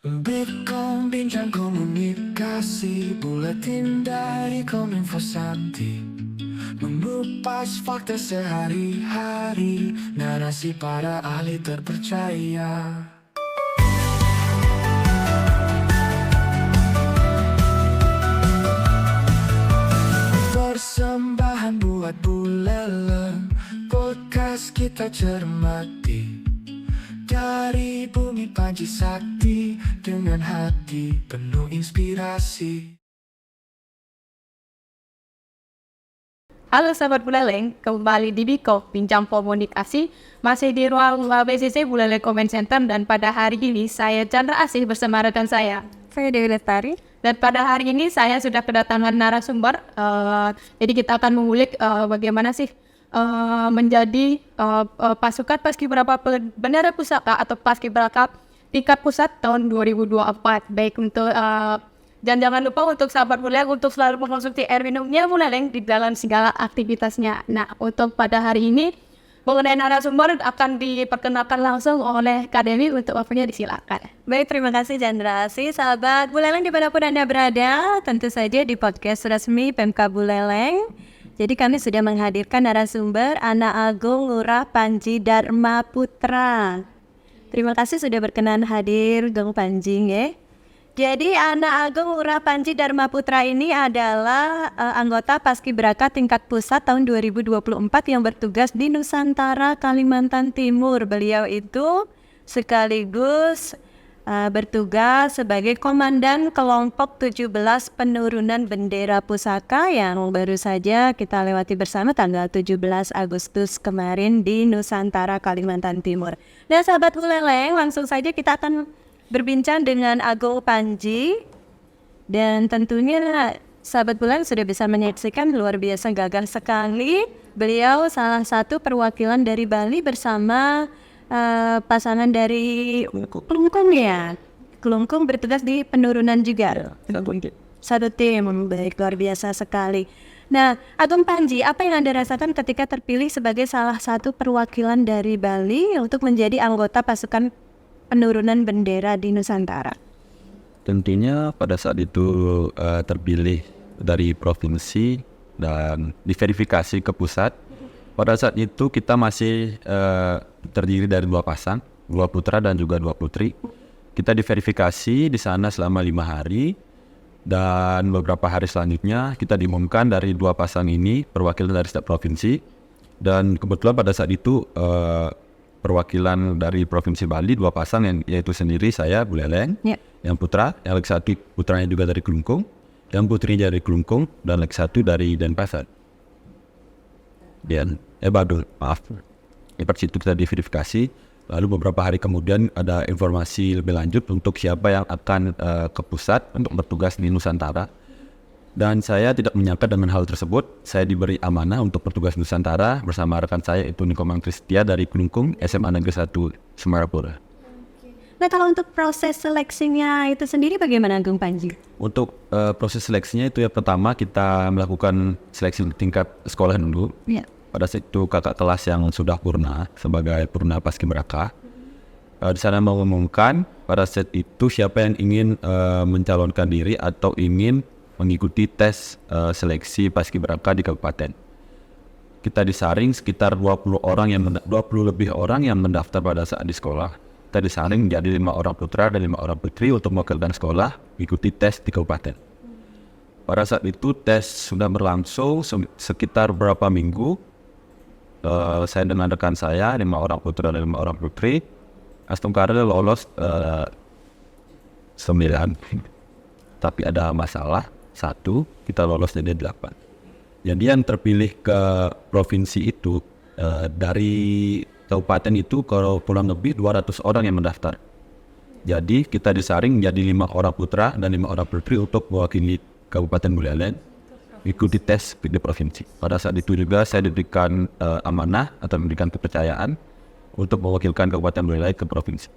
Bincang komunikasi, buletin dari Kominfo Sakti, mengupas fakta sehari-hari, narasi para ahli terpercaya. Persembahan buat Buleleng, podcast kita cermati dari bumi Panji Sakti, dengan hati penuh inspirasi. Halo sahabat Buleleng, kembali di Biko Bincang Komunikasi, masih di ruang BCC Buleleng Comment Center, dan pada hari ini saya Chandra Asih bersama rekan saya Dewi Lestari. Dan pada hari ini saya sudah kedatangan narasumber, jadi kita akan mengulik bagaimana sih menjadi pasukan Paskibraka Bendera Pusaka atau Paskibraka tingkat pusat tahun 2024. Baik untuk dan jangan lupa untuk sahabat Buleleng untuk selalu mengkonsumsi air minumnya Buleleng di dalam segala aktivitasnya. Nah, untuk pada hari ini mengenai narasumber akan diperkenalkan langsung oleh Kak Dewi, untuk waktunya disilakan. Baik, terima kasih Chandra Asih. Sahabat Buleleng dimanapun Anda berada, tentu saja di podcast resmi Pemka Buleleng. Jadi kami sudah menghadirkan narasumber Anak Agung Ngurah Panji Dharma Putra. Terima kasih sudah berkenan hadir Gang Panji ya. Jadi Anak Agung Ngurah Panji Dharma Putra ini adalah anggota Paskibraka tingkat pusat tahun 2024 yang bertugas di Nusantara, Kalimantan Timur. Beliau itu sekaligus bertugas sebagai Komandan Kelompok 17 Penurunan Bendera Pusaka yang baru saja kita lewati bersama tanggal 17 Agustus kemarin di Nusantara, Kalimantan Timur. Nah sahabat Buleleng, langsung saja kita akan berbincang dengan Agung Panji. Dan tentunya sahabat Buleleng sudah bisa menyaksikan luar biasa gagah sekali. Beliau salah satu perwakilan dari Bali bersama pasangan dari Kelungkung ya. Kelungkung bertugas di penurunan juga. Satu tim, baik, luar biasa sekali. Nah, Agung Panji, apa yang Anda rasakan ketika terpilih sebagai salah satu perwakilan dari Bali untuk menjadi anggota pasukan penurunan bendera di Nusantara? Tentunya pada saat itu terpilih dari provinsi dan diverifikasi ke pusat. Pada saat itu kita masih terdiri dari 2 pasang, 2 putra dan juga 2 putri. Kita diverifikasi di sana selama 5 hari, dan beberapa hari selanjutnya kita diumumkan dari 2 pasang ini perwakilan dari setiap provinsi. Dan kebetulan pada saat itu perwakilan dari Provinsi Bali 2 pasang, yang yaitu sendiri saya Buleleng, yang putra, yang lagi satu putranya juga dari Kelungkung, yang putrinya dari Kelungkung, dan lagi satu dari Denpasar. Dan Di situ kita diverifikasi. Lalu beberapa hari kemudian ada informasi lebih lanjut untuk siapa yang akan ke pusat untuk bertugas di Nusantara. Dan saya tidak menyangka dengan hal tersebut. Saya diberi amanah untuk bertugas Nusantara bersama rekan saya itu Nikomang Tristia dari Kelungkung SMA Negeri 1 Semarapura. Nah, kalau untuk proses seleksinya itu sendiri bagaimana Agung Panji? Untuk proses seleksinya itu ya, pertama kita melakukan seleksi tingkat sekolah dulu. Pada saat itu kakak kelas yang sudah purna sebagai purna Paskibraka di sana mengumumkan pada saat itu siapa yang ingin mencalonkan diri atau ingin mengikuti tes seleksi Paskibraka di kabupaten. Kita disaring sekitar 20 lebih orang yang mendaftar pada saat di sekolah. Kita disaring menjadi 5 orang putra dan 5 orang putri untuk mewakilkan sekolah mengikuti tes di kabupaten. Pada saat itu tes sudah berlangsung sekitar berapa minggu. Saya dengan rekan saya 5 orang putra dan 5 orang putri astungkara lolos 9. Tapi ada masalah, 1 kita lolos jadi 8. Jadi yang terpilih ke provinsi itu dari kabupaten itu kalau kurang lebih 200 orang yang mendaftar. Jadi kita disaring menjadi 5 orang putra dan 5 orang putri untuk mewakili Kabupaten Buleleng ikuti tes di provinsi. Pada saat itu juga saya diberikan amanah atau diberikan kepercayaan untuk mewakilkan Kabupaten Buleleng ke provinsi.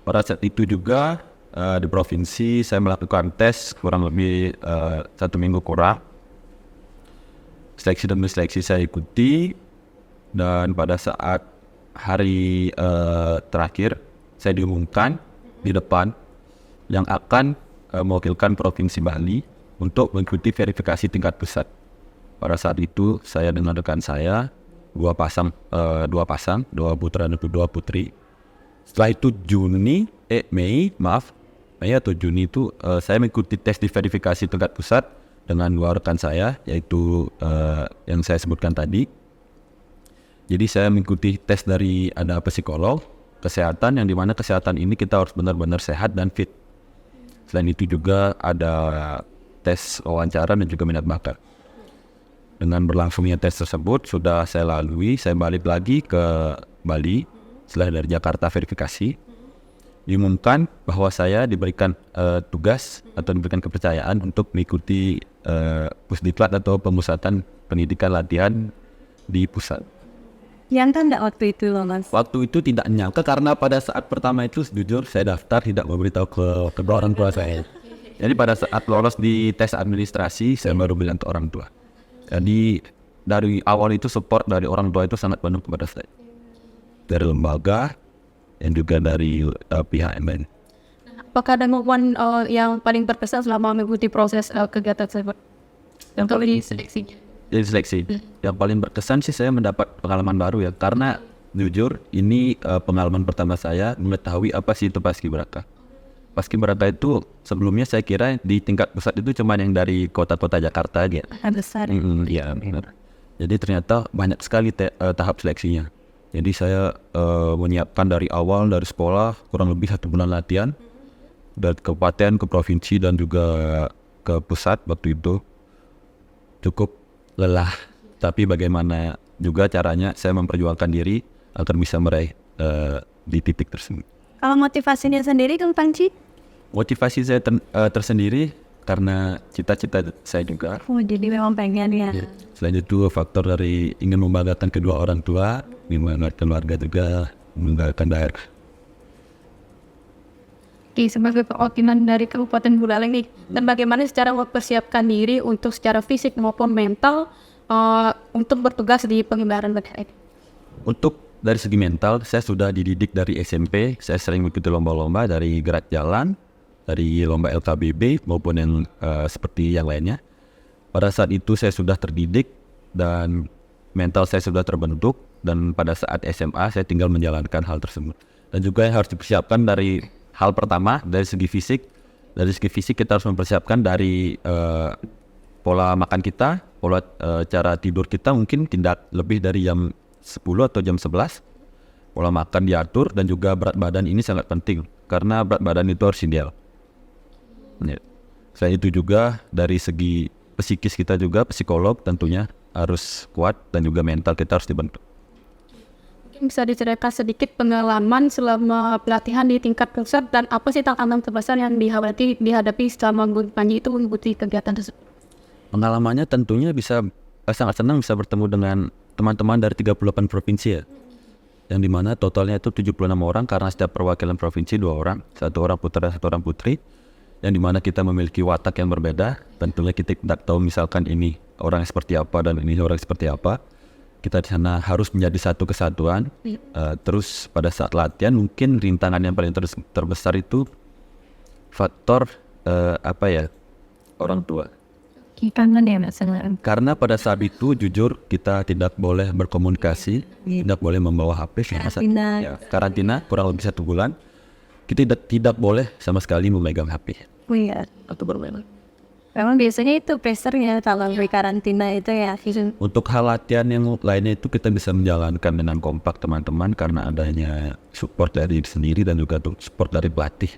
Pada saat itu juga di provinsi saya melakukan tes kurang lebih 1 minggu kurang. Seleksi demi seleksi saya ikuti, dan pada saat hari terakhir saya diumumkan di depan yang akan mewakilkan Provinsi Bali untuk mengikuti verifikasi tingkat pusat. Pada saat itu saya dengan rekan saya dua putra dan dua putri. Setelah itu Mei atau Juni itu saya mengikuti tes di verifikasi tingkat pusat dengan dua rekan saya, yaitu yang saya sebutkan tadi. Jadi saya mengikuti tes dari ada psikolog, kesehatan, yang dimana kesehatan ini kita harus benar-benar sehat dan fit. Selain itu juga ada tes wawancara dan juga minat bakat. Dengan berlangsungnya tes tersebut sudah saya lalui, saya balik lagi ke Bali setelah dari Jakarta verifikasi. Diumumkan bahwa saya diberikan tugas atau diberikan kepercayaan untuk mengikuti Pusdiklat atau pemusatan pendidikan latihan di pusat. Yang kan waktu itu loh Mas. Waktu itu tidak nyangka karena pada saat pertama itu jujur saya daftar tidak memberitahu ke kedua orang tua saya. Jadi pada saat lolos di tes administrasi saya baru bilang ke orang tua. Jadi dari awal itu support dari orang tua itu sangat penuh kepada saya. Dari lembaga dan juga dari pihak lain. Apakah ada momen yang paling berkesan selama mengikuti proses kegiatan tersebut? Untuk di seleksinya. Jadi seleksi. Yang paling berkesan sih saya mendapat pengalaman baru ya. Karena jujur ini pengalaman pertama saya mengetahui apa sih itu Paskibraka. Paskibraka itu sebelumnya saya kira di tingkat pusat itu cuma yang dari kota-kota Jakarta aja. Besar. Iya benar. Jadi ternyata banyak sekali tahap seleksinya. Jadi saya menyiapkan dari awal dari sekolah kurang lebih 1 bulan latihan dari kabupaten ke provinsi dan juga ke pusat. Waktu itu cukup lelah, tapi bagaimana juga caranya saya memperjuangkan diri agar bisa meraih di titik tersebut. Kalau motivasinya sendiri Kang Panji? Motivasi saya tersendiri karena cita-cita saya juga. Oh jadi memang pengen ya. Selain itu faktor dari ingin membanggakan kedua orang tua, membanggakan keluarga juga, membanggakan daerah. Oke, sebagai perwakilan dari Kabupaten Buleleng nih, dan bagaimana secara mempersiapkan diri untuk secara fisik maupun mental untuk bertugas di pengibaran bendera ini? Untuk dari segi mental, saya sudah dididik dari SMP. Saya sering mengikuti lomba-lomba dari gerak jalan, dari lomba LKBB maupun yang seperti yang lainnya. Pada saat itu saya sudah terdidik dan mental saya sudah terbentuk. Dan pada saat SMA saya tinggal menjalankan hal tersebut. Dan juga yang harus dipersiapkan dari hal pertama dari segi fisik. Dari segi fisik kita harus mempersiapkan dari pola makan kita, pola cara tidur kita mungkin tidak lebih dari jam 10 atau jam 11. Pola makan diatur dan juga berat badan ini sangat penting karena berat badan itu harus ideal. Selain itu juga dari segi psikis kita juga, psikolog tentunya harus kuat dan juga mental kita harus dibentuk. Bisa diceritakan sedikit pengalaman selama pelatihan di tingkat pusat dan apa sih tantangan terbesar yang dihadapi selama Gun Panji itu mengikuti kegiatan tersebut? Pengalamannya tentunya bisa sangat senang bisa bertemu dengan teman-teman dari 38 provinsi ya. Yang dimana totalnya itu 76 orang karena setiap perwakilan provinsi 2 orang, 1 orang putra dan 1 orang putri. Yang dimana kita memiliki watak yang berbeda, tentunya kita tidak tahu misalkan ini orang seperti apa dan ini orang seperti apa. Kita di sana harus menjadi satu kesatuan. Terus pada saat latihan mungkin rintangan yang paling terbesar itu faktor orang tua. Kangen ya Mas. Karena pada saat itu jujur kita tidak boleh berkomunikasi, tidak boleh membawa HP. Karantina kurang lebih 1 bulan. Kita tidak boleh sama sekali memegang HP atau bermain. Memang biasanya itu pressure-nya kalau di karantina itu ya. Untuk hal latihan yang lainnya itu kita bisa menjalankan dengan kompak teman-teman karena adanya support dari diri sendiri dan juga support dari pelatih.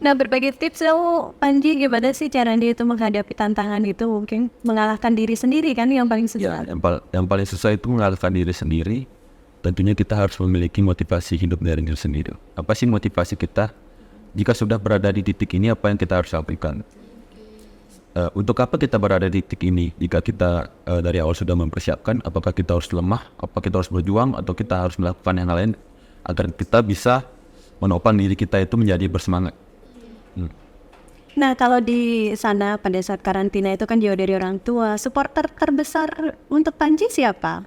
Nah berbagi tips dong Panji, gimana sih cara dia itu menghadapi tantangan itu, mungkin mengalahkan diri sendiri kan yang paling susah. Yang paling susah itu mengalahkan diri sendiri. Tentunya kita harus memiliki motivasi hidup dari diri sendiri. Apa sih motivasi kita? Jika sudah berada di titik ini, apa yang kita harus lakukan? Untuk apa kita berada di titik ini? Jika kita dari awal sudah mempersiapkan, apakah kita harus lemah, apakah kita harus berjuang, atau kita harus melakukan yang lain agar kita bisa menopang diri kita itu menjadi bersemangat. Nah kalau di sana pada saat karantina itu kan jauh dari orang tua, supporter terbesar untuk Panji siapa?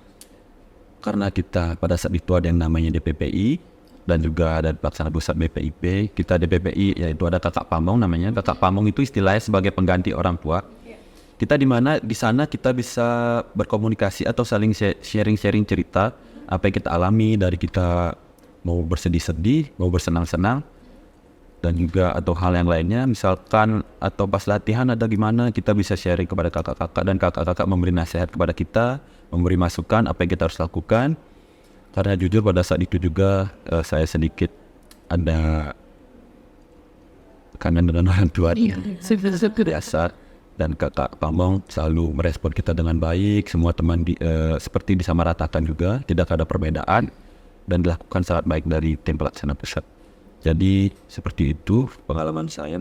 Karena kita pada saat itu ada yang namanya DPPI, dan juga ada pelaksana pusat BPIP. Kita di BPI yaitu ada kakak pamong namanya. Kakak pamong itu istilahnya sebagai pengganti orang tua. Kita di mana di sana kita bisa berkomunikasi atau saling sharing cerita apa yang kita alami, dari kita mau bersedih-sedih, mau bersenang-senang, dan juga atau hal yang lainnya, misalkan atau pas latihan ada gimana, kita bisa sharing kepada kakak-kakak dan kakak-kakak memberi nasihat kepada kita, memberi masukan apa yang kita harus lakukan. Karena jujur pada saat itu juga saya sedikit ada kangen dengan orang tua. Biasa. Dan kakak pamong selalu merespon kita dengan baik. Semua teman seperti disamaratakan juga, tidak ada perbedaan dan dilakukan sangat baik dari tim pelaksana pusat. Jadi seperti itu pengalaman saya.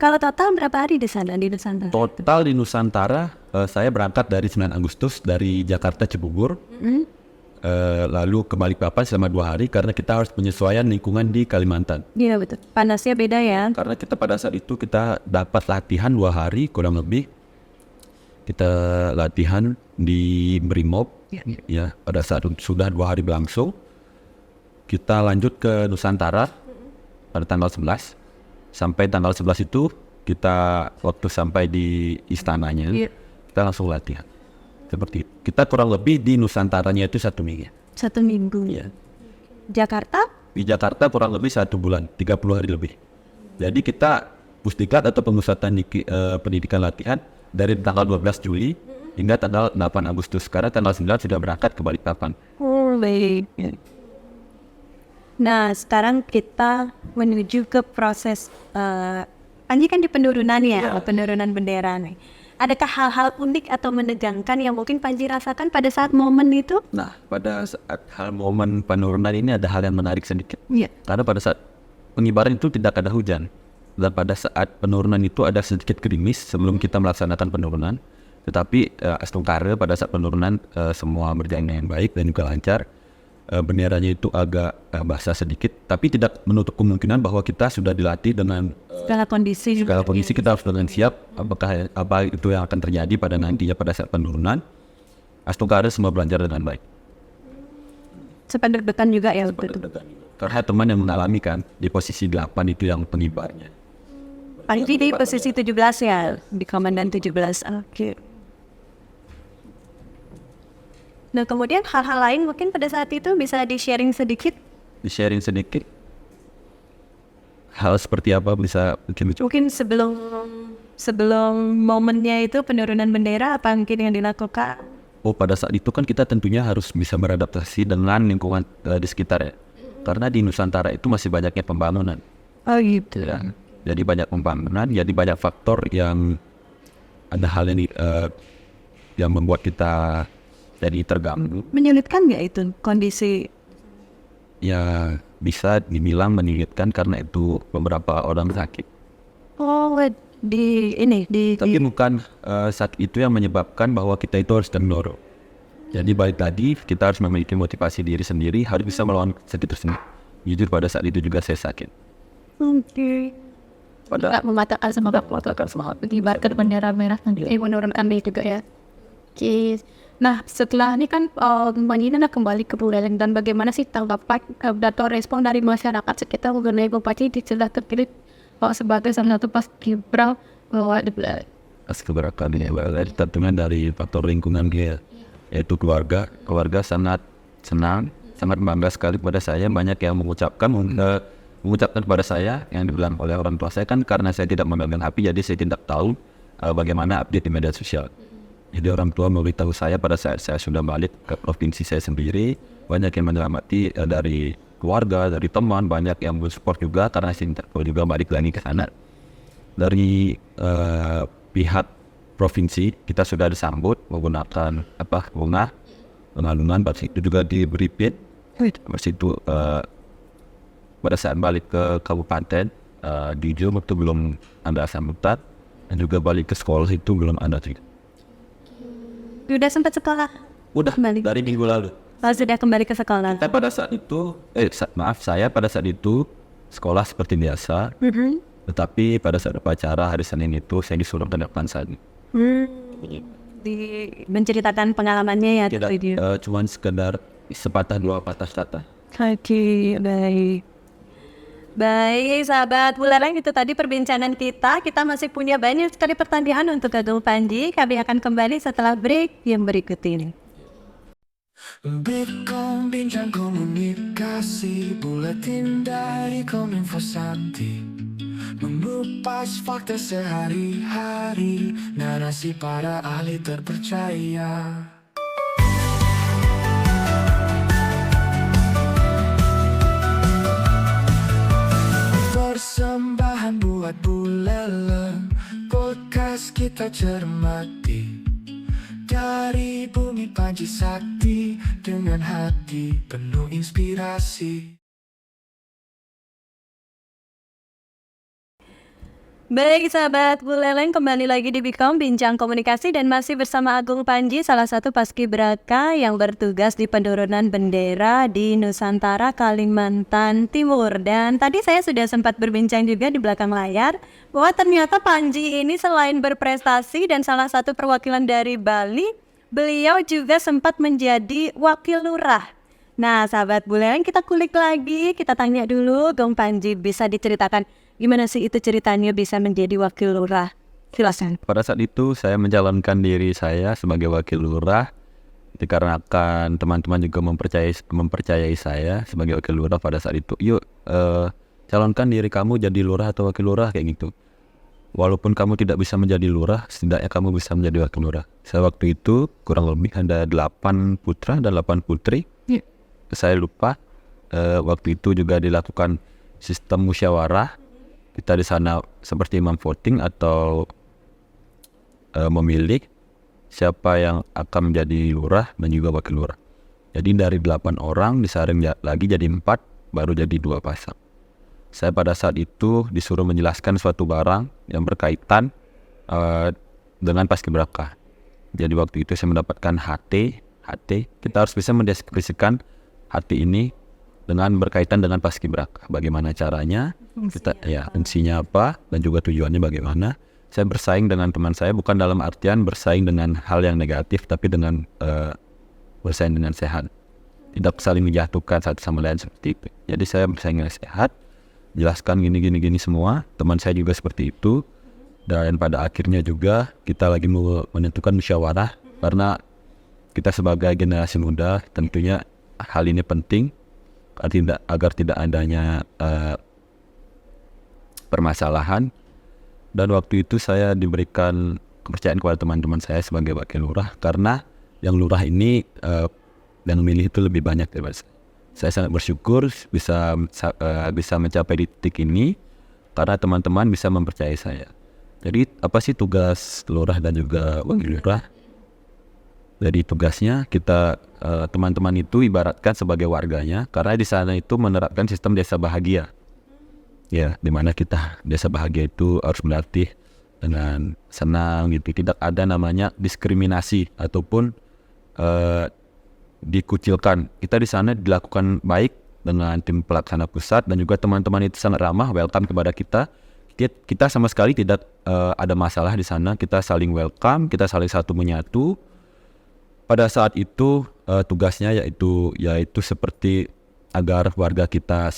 Kalau total berapa hari di sana di Nusantara? Total di Nusantara saya berangkat dari 9 Agustus dari Jakarta Cibubur. Lalu ke Balikpapan selama 2 hari karena kita harus penyesuaian lingkungan di Kalimantan. Iya betul. Panasnya beda ya. Karena kita pada saat itu kita dapat latihan 2 hari kurang lebih. Kita latihan di Brimob. Ya, pada saat sudah 2 hari berlangsung, kita lanjut ke Nusantara pada tanggal 11. Sampai tanggal 11 itu kita waktu sampai di istananya, kita langsung latihan. Seperti itu. Kita kurang lebih di Nusantaranya itu 1 minggu. 1 minggu. Ya. Jakarta? Di Jakarta kurang lebih 1 bulan, 30 hari lebih. Jadi kita pusdikat atau pemusatan pendidikan latihan dari tanggal 12 Juli hingga tanggal 8 Agustus. Karena tanggal 9 sudah berangkat ke Balikpapan. Baik. Nah, sekarang kita menuju ke proses Panji kan di penurunan ya, penurunan bendera nih. Adakah hal-hal unik atau menegangkan yang mungkin Panji rasakan pada saat momen itu? Nah, pada saat momen penurunan ini ada hal yang menarik sedikit. Iya. Karena pada saat pengibaran itu tidak ada hujan. Dan pada saat penurunan itu ada sedikit gerimis sebelum kita melaksanakan penurunan. Tetapi astungkara pada saat penurunan semua berjalan dengan baik dan juga lancar. Benderanya itu agak basah sedikit, tapi tidak menutup kemungkinan bahwa kita sudah dilatih dengan Segala kondisi juga. segala kondisi. Kita harus dengan siap apakah apa itu yang akan terjadi pada nantinya pada saat penurunan. Astungkara semua berlancar dengan baik. Sempat deg-degan juga ya. Karena teman yang mengalami kan di posisi 8 itu yang pengibarnya. Panji di posisi 17 ya, di komandan 17. Oke. Nah kemudian hal-hal lain mungkin pada saat itu bisa di-sharing sedikit? Di-sharing sedikit. Hal seperti apa bisa mungkin Mungkin sebelum momennya itu penurunan bendera apa mungkin yang dilakukan? Oh, pada saat itu kan kita tentunya harus bisa beradaptasi dengan lingkungan di sekitar ya. Karena di Nusantara itu masih banyaknya pembangunan. Oh gitu. Ya. Jadi banyak pembangunan, jadi banyak faktor yang ada hal yang membuat kita jadi terganggu. Menyulitkan nggak itu kondisi? Ya bisa dibilang menyulitkan karena itu beberapa orang sakit. Oh Tapi bukan saat itu yang menyebabkan bahwa kita itu harus kendor. Jadi balik tadi kita harus memiliki motivasi diri sendiri, harus bisa melawan sakit tersebut. Jujur pada saat itu juga saya sakit. Oke. Tidak mematahkan semangat, mengibarkan bendera merah nanti menurunkan ini juga ya. Oke. Nah setelah ini kan Panji kembali ke Buleleng, dan bagaimana sih tanggapan atau respon dari masyarakat sekitar mengenai Panji sudah terpilih sebagai salah satu paskibra di Buleleng? Paskibra ya, tentunya dari faktor lingkungan dia, yaitu keluarga sangat senang, sangat bangga sekali pada saya. Banyak yang mengucapkan kepada saya yang dibilang oleh orang tua saya kan karena saya tidak memegang HP, jadi saya tidak tahu bagaimana update di media sosial. Jadi orang tua memberitahu saya pada saat saya sudah balik ke provinsi saya sendiri. Banyak yang menyelamatkan dari keluarga, dari teman, banyak yang support juga karena saya juga balik lagi ke sana. Dari pihak provinsi kita sudah disambut menggunakan bunga, pengalungan. Pas itu juga diberi pin. Pas itu pada saat balik ke kabupaten di Jum itu belum ada sambutan, dan juga balik ke sekolah itu belum ada juga. Sudah sempat sekolah? Udah kembali dari minggu lalu. Sudah kembali ke sekolah? Saya pada saat itu, saya pada saat itu sekolah seperti biasa. Tetapi pada saat upacara hari Senin itu saya disuruh ke depan sana. Menceritakan pengalamannya ya? Tidak, cuma sekedar sepatah dua patah kata. Oke, baik. Baik, sahabat Buleleng, itu tadi perbincangan kita. Kita masih punya banyak sekali pertanyaan untuk Agung Panji. Kami akan kembali setelah break yang berikut ini. Bitkom bincang komunikasi, buletin dari Kominfo Santi, mengupas fakta sehari-hari, narasi para ahli terpercaya. Persembahan buat Buleleng, podcast kita cermati, dari bumi Panji Sakti, dengan hati penuh inspirasi. Baik sahabat Buleleng, kembali lagi di Bitkom Bincang Komunikasi dan masih bersama Agung Panji, salah satu paskibraka yang bertugas di penurunan bendera di Nusantara, Kalimantan Timur. Dan tadi saya sudah sempat berbincang juga di belakang layar bahwa ternyata Panji ini selain berprestasi dan salah satu perwakilan dari Bali, beliau juga sempat menjadi wakil lurah. Nah sahabat Buleleng, kita kulik lagi, kita tanya dulu Gong Panji, bisa diceritakan gimana sih itu ceritanya bisa menjadi wakil lurah? Silakan. Pada saat itu saya menjalankan diri saya sebagai wakil lurah dikarenakan teman-teman juga mempercayai saya sebagai wakil lurah pada saat itu. Yuk calonkan diri kamu jadi lurah atau wakil lurah kayak gitu. Walaupun kamu tidak bisa menjadi lurah, setidaknya kamu bisa menjadi wakil lurah. Saya waktu itu kurang lebih ada 8 putra dan 8 putri. Saya lupa. Waktu itu juga dilakukan sistem musyawarah. Kita di sana seperti imam voting atau memilih siapa yang akan menjadi lurah dan juga wakil lurah. Jadi dari 8 orang disaring lagi jadi 4, baru jadi 2 pasang. Saya pada saat itu disuruh menjelaskan suatu barang yang berkaitan dengan paskibraka. Jadi waktu itu saya mendapatkan HT. Kita harus bisa mendeskripsikan HT ini dengan berkaitan dengan paskibraka. Bagaimana caranya, fungsinya apa, dan juga tujuannya bagaimana. Saya bersaing dengan teman saya bukan dalam artian bersaing dengan hal yang negatif, tapi dengan bersaing dengan sehat. Tidak saling menjatuhkan satu sama lain seperti itu. Jadi saya bersaing dengan sehat, jelaskan gini semua. Teman saya juga seperti itu. Dan pada akhirnya juga kita lagi menentukan musyawarah, karena kita sebagai generasi muda tentunya hal ini penting agar tidak adanya permasalahan. Dan waktu itu saya diberikan kepercayaan kepada teman-teman saya sebagai wakil lurah, karena yang lurah ini yang memilih itu lebih banyak daripada saya. Saya sangat bersyukur bisa mencapai di titik ini karena teman-teman bisa mempercayai saya. Jadi apa sih tugas lurah dan juga wakil lurah? Jadi tugasnya kita teman-teman itu ibaratkan sebagai warganya, karena di sana itu menerapkan sistem desa bahagia. Ya, dimana kita desa bahagia itu harus berlatih dengan senang gitu. Tidak ada namanya diskriminasi ataupun dikucilkan. Kita di sana dilakukan baik dengan tim pelaksana pusat dan juga teman-teman itu sangat ramah, welcome kepada kita. Kita sama sekali tidak ada masalah di sana. Kita saling welcome, kita saling satu menyatu. Pada saat itu tugasnya yaitu seperti agar warga kita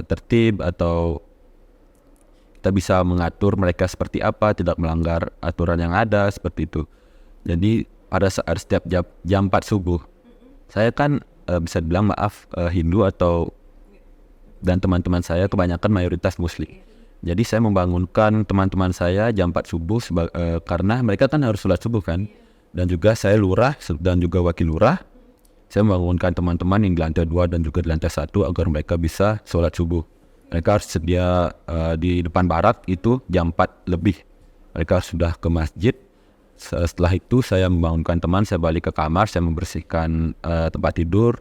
tertib atau kita bisa mengatur mereka seperti apa, tidak melanggar aturan yang ada seperti itu. Jadi pada saat setiap jam 4 subuh, saya kan bisa bilang Hindu dan teman-teman saya kebanyakan mayoritas Muslim. Jadi saya membangunkan teman-teman saya jam 4 subuh karena mereka kan harus sholat subuh kan. Dan juga saya lurah dan juga wakil lurah. Saya membangunkan teman-teman yang di lantai 2 dan juga di lantai 1 agar mereka bisa sholat subuh. Mereka harus sedia di depan barat itu jam 4 lebih. Mereka sudah ke masjid. Setelah itu saya membangunkan teman, saya balik ke kamar, saya membersihkan tempat tidur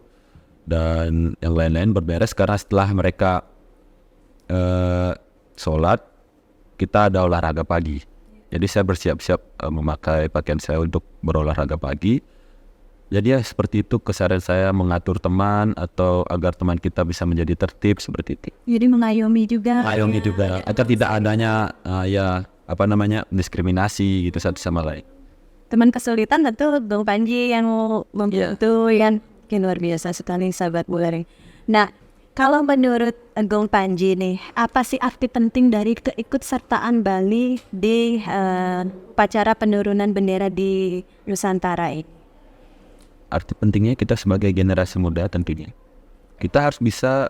dan yang lain-lain berberes. Karena setelah mereka sholat, kita ada olahraga pagi. Jadi saya bersiap-siap memakai pakaian saya untuk berolahraga pagi. Jadi ya seperti itu keseharian saya mengatur teman atau agar teman kita bisa menjadi tertib seperti itu. Jadi mengayomi juga. Mengayomi juga agar tidak adanya diskriminasi gitu satu sama lain. Teman kesulitan tentu Bang Panji yang membantu yang luar biasa sekali sahabat Buleleng. Nah, Kalau menurut Agung Panji nih, apa sih arti penting dari keikutsertaan Bali di upacara penurunan bendera di Nusantara ini? Arti pentingnya kita sebagai generasi muda tentunya. Kita harus bisa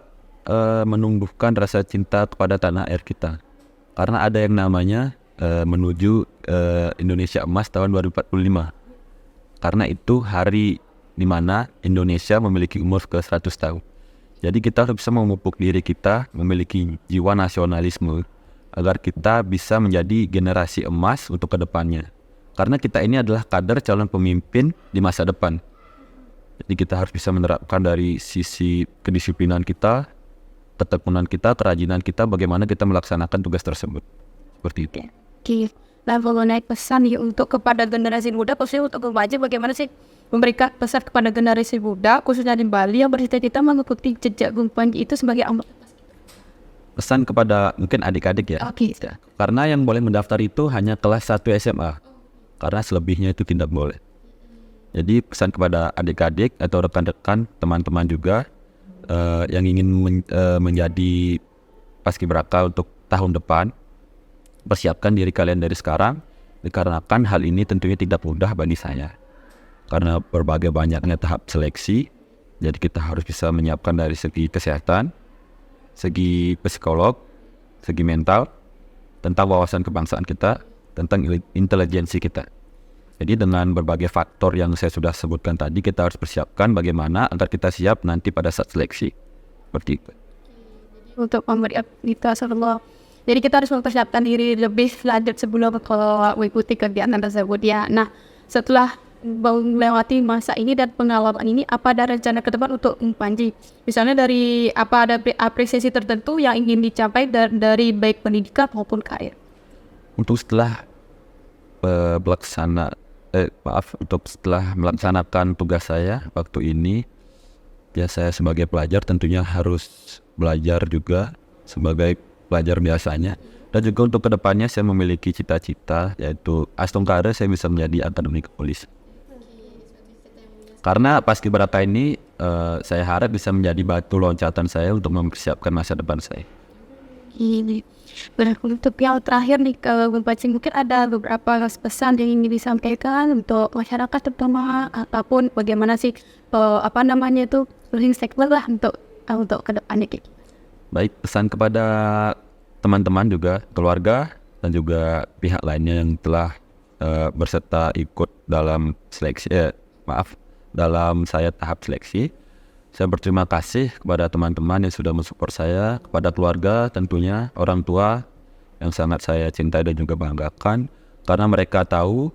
menumbuhkan rasa cinta kepada tanah air kita. Karena ada yang namanya menuju Indonesia Emas tahun 2045. Karena itu hari di mana Indonesia memiliki umur ke 100 tahun. Jadi kita harus bisa memupuk diri kita, memiliki jiwa nasionalisme agar kita bisa menjadi generasi emas untuk kedepannya. Karena kita ini adalah kader calon pemimpin di masa depan. Jadi kita harus bisa menerapkan dari sisi kedisiplinan kita, ketekunan kita, kerajinan kita, bagaimana kita melaksanakan tugas tersebut. Seperti itu. Oke, nah kalau naik pesan nih untuk kepada generasi muda, khususnya untuk Bumbaji, bagaimana sih memberikan pesan kepada generasi muda, khususnya di Bali yang bercita-cita mengikuti jejak Bumbaji itu sebagai anggota? Pesan kepada mungkin adik-adik ya. Oke. Karena yang boleh mendaftar itu hanya kelas 1 SMA. Karena selebihnya itu tidak boleh. Jadi pesan kepada adik-adik atau rekan-rekan, teman-teman juga yang ingin menjadi paskibraka untuk tahun depan, persiapkan diri kalian dari sekarang, dikarenakan hal ini tentunya tidak mudah bagi saya. Karena berbagai banyaknya tahap seleksi, jadi kita harus bisa menyiapkan dari segi kesehatan, segi psikolog, segi mental, tentang wawasan kebangsaan kita, tentang intelijensi kita. Jadi dengan berbagai faktor yang saya sudah sebutkan tadi, kita harus persiapkan bagaimana agar kita siap nanti pada saat seleksi. Seperti itu. Untuk memberi kita Allah. Jadi kita harus mempersiapkan diri lebih lanjut sebelum mengikuti kegiatan tersebut ya. Nah, setelah melewati masa ini dan pengalaman ini, apa ada rencana ke depan untuk Panji? Misalnya dari apa ada apresiasi tertentu yang ingin dicapai dari baik pendidikan maupun karir? Untuk setelah setelah melaksanakan tugas saya waktu ini, ya saya sebagai pelajar tentunya harus belajar juga sebagai pelajar biasanya. Dan juga untuk kedepannya saya memiliki cita-cita, yaitu astungkara saya bisa menjadi akademi kepolisian. Karena paskibraka ini saya harap bisa menjadi batu loncatan saya untuk mempersiapkan masa depan saya. Ini untuk yang terakhir nih ke Bumbaji, mungkin ada beberapa pesan yang ingin disampaikan untuk masyarakat terutama, ataupun bagaimana sih segmen lah untuk kedepannya. Baik, pesan kepada teman-teman juga, keluarga dan juga pihak lainnya yang telah berserta ikut dalam seleksi, dalam saya tahap seleksi. Saya berterima kasih kepada teman-teman yang sudah mensupport saya, kepada keluarga tentunya, orang tua yang sangat saya cintai dan juga banggakan, karena mereka tahu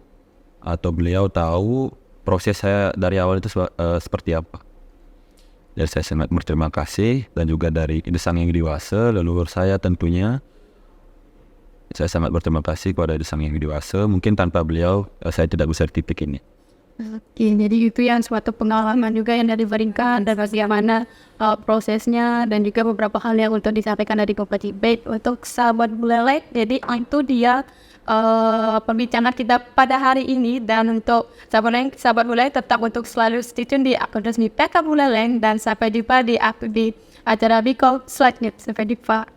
atau beliau tahu proses saya dari awal itu seperti apa. Jadi saya sangat berterima kasih, dan juga dari Desang Yang Widiwasa, leluhur saya tentunya. Saya sangat berterima kasih kepada Desang Yang Widiwasa. Mungkin tanpa beliau saya tidak bisa di titik ini. Oke, jadi itu yang suatu pengalaman juga yang diberikan dan bagaimana prosesnya, dan juga beberapa hal yang untuk disampaikan dari Bupati Baik untuk sahabat Buleleng. Jadi itu dia pembicaraan kita pada hari ini, dan untuk sahabat Buleleng tetap untuk selalu stay tune di akun resmi PK Buleleng, dan sampai jumpa di acara Biko selanjutnya. Sampai jumpa.